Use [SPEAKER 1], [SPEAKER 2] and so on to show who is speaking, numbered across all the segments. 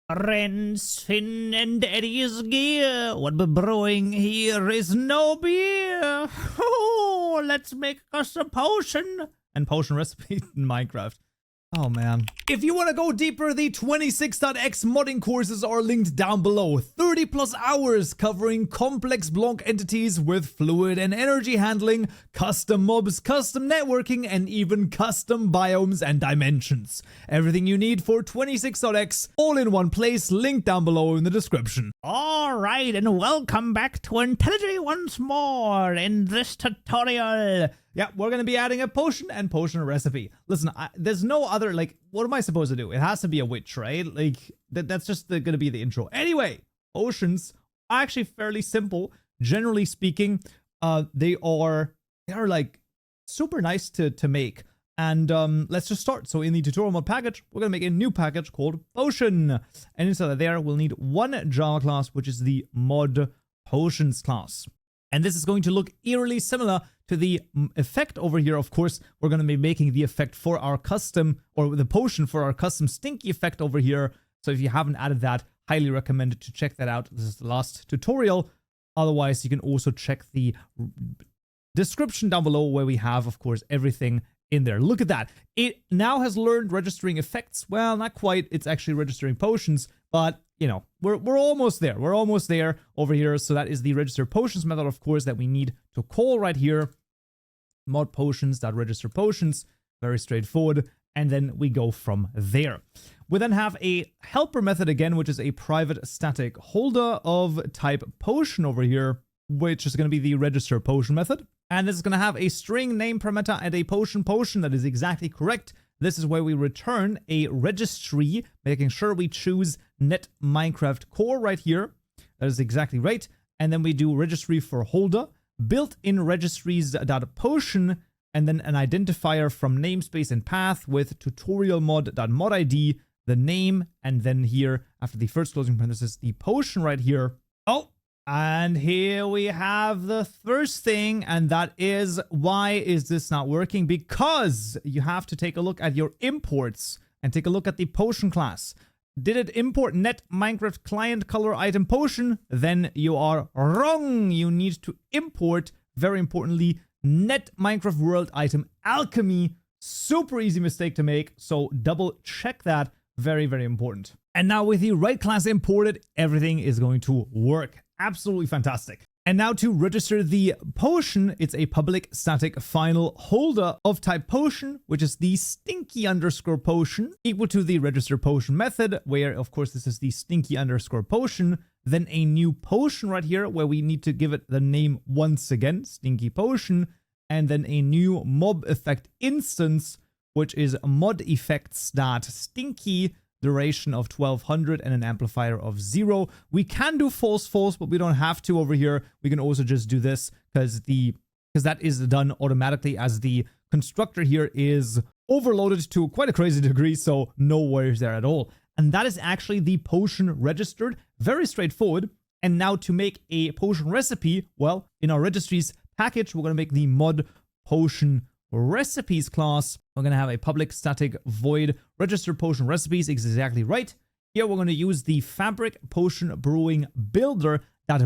[SPEAKER 1] Rinse, Finn, and Eddie's gear. What we're brewing here is no beer. Oh, let's make us a potion. And potion recipe in Minecraft. Oh man. If you want to go deeper, the 26.x modding courses are linked down below. 30 plus hours covering complex block entities with fluid and energy handling, custom mobs, custom networking, and even custom biomes and dimensions. Everything you need for 26.x all in one place, linked down below in the description. Alright, and welcome back to IntelliJ once more in this tutorial. Yeah, we're going to be adding a potion and potion recipe. Listen, there's no other, like, what am I supposed to do? It has to be a witch, right? Like, that's just going to be the intro. Anyway, potions are actually fairly simple. Generally speaking, they are like super nice to make. And let's just start. So in the tutorial mod package, we're going to make a new package called potion. And inside of there, we'll need one Java class, which is the mod potions class. And this is going to look eerily similar to the effect over here. Of course, we're going to be making the effect for our custom, or the potion for our custom stinky effect over here. So if you haven't added that, highly recommend to check that out. This is the last tutorial. Otherwise, you can also check the description down below where we have, of course, everything in there. Look at that. It now has learned registering effects. Well, not quite. It's actually registering potions, but you know, we're almost there. We're almost there over here. So that is the register potions method, of course, that we need to call right here. Mod potions.register potions. Very straightforward. And then we go from there. We then have a helper method again, which is a private static holder of type potion over here, which is going to be the register potion method. And this is going to have a string name parameter and a potion. That is exactly correct. This is where we return a registry, making sure we choose net Minecraft core right here. That is exactly right. And then we do registry for holder, built-in registries.potion, and then an identifier from namespace and path with tutorial mod.modid, the name, and then here, after the first closing parenthesis, the potion right here. Oh, and here we have the first thing, and that is, why is this not working? Because you have to take a look at your imports and take a look at the potion class. Did it import net Minecraft client color item potion? Then you are wrong. You need to import, very importantly, net Minecraft world item alchemy. Super easy mistake to make, so double check that. Very, very important. And now with the right class imported, everything is going to work. Absolutely fantastic. And now to register the potion, it's a public static final holder of type potion, which is the stinky underscore potion, equal to the register potion method, where of course this is the stinky underscore potion, then a new potion right here, where we need to give it the name once again, stinky potion, and then a new mob effect instance, which is mod effects.stinky, duration of 1200 and an amplifier of 0. We can do false, but we don't have to over here. We can also just do this because that is done automatically as the constructor here is overloaded to quite a crazy degree, so no worries there at all. And that is actually the potion registered. Very straightforward. And now to make a potion recipe, well, in our registries package, we're going to make the mod potion recipes class. We're going to have a public static void register potion recipes. Exactly right. Here we're going to use the fabric potion brewing builder that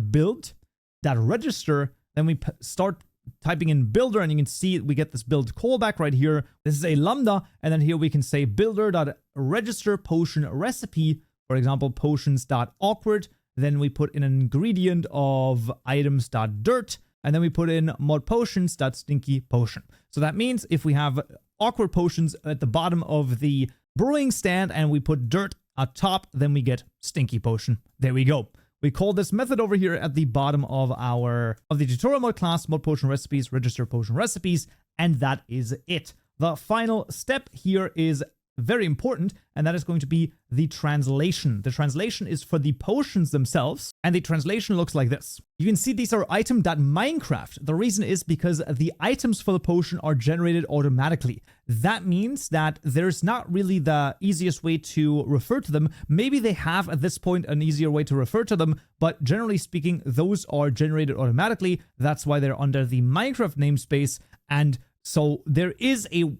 [SPEAKER 1] register. Then we start typing in builder, and you can see we get this build callback right here. This is a lambda, and then here we can say builder.register potion recipe, for example, potions.awkward. Then we put in an ingredient of items.dirt. And then we put in mod potions.stinky potion. So that means if we have awkward potions at the bottom of the brewing stand and we put dirt at top, then we get stinky potion. There we go. We call this method over here at the bottom of the tutorial mod class, mod potion recipes, register potion recipes, and that is it. The final step here is very important, and that is going to be the translation. The translation is for the potions themselves, and the translation looks like this. You can see these are item.minecraft. The reason is because the items for the potion are generated automatically. That means that there's not really the easiest way to refer to them. Maybe they have at this point an easier way to refer to them, but generally speaking, those are generated automatically. That's why they're under the Minecraft namespace, and so there is a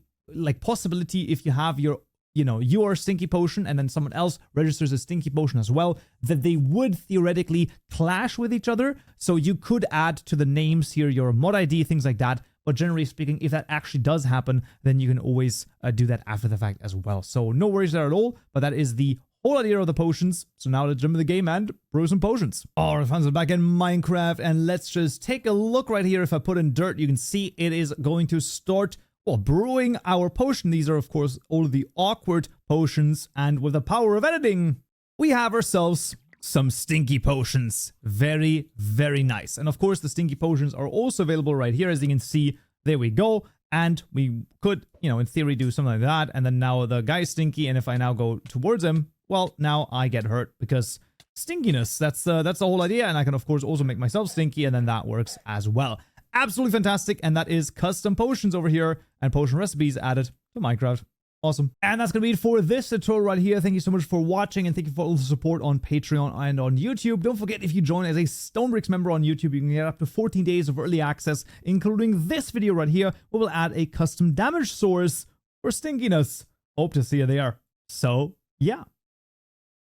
[SPEAKER 1] possibility if you have your you know, your stinky potion and then someone else registers a stinky potion as well, that they would theoretically clash with each other. So you could add to the names here your mod ID, things like that. But generally speaking, if that actually does happen, then you can always do that after the fact as well. So no worries there at all. But that is the whole idea of the potions. So now let's jump in the game and brew some potions. All right, fans, we're back in Minecraft, and let's just take a look right here. If I put in dirt, you can see it is going to start, well, brewing our potion. These are, of course, all of the awkward potions, and with the power of editing, we have ourselves some stinky potions. Very, very nice. And of course, the stinky potions are also available right here, as you can see. There we go. And we could, you know, in theory, do something like that. And then now the guy's stinky, and if I now go towards him, well, now I get hurt because stinkiness. That's the whole idea. And I can, of course, also make myself stinky, and then that works as well. Absolutely fantastic. And that is custom potions over here and potion recipes added to Minecraft. Awesome. And that's going to be it for this tutorial right here. Thank you so much for watching, and thank you for all the support on Patreon and on YouTube. Don't forget, if you join as a Stonebricks member on YouTube, you can get up to 14 days of early access, including this video right here, where we'll add a custom damage source for stinkiness. Hope to see you there. So, yeah.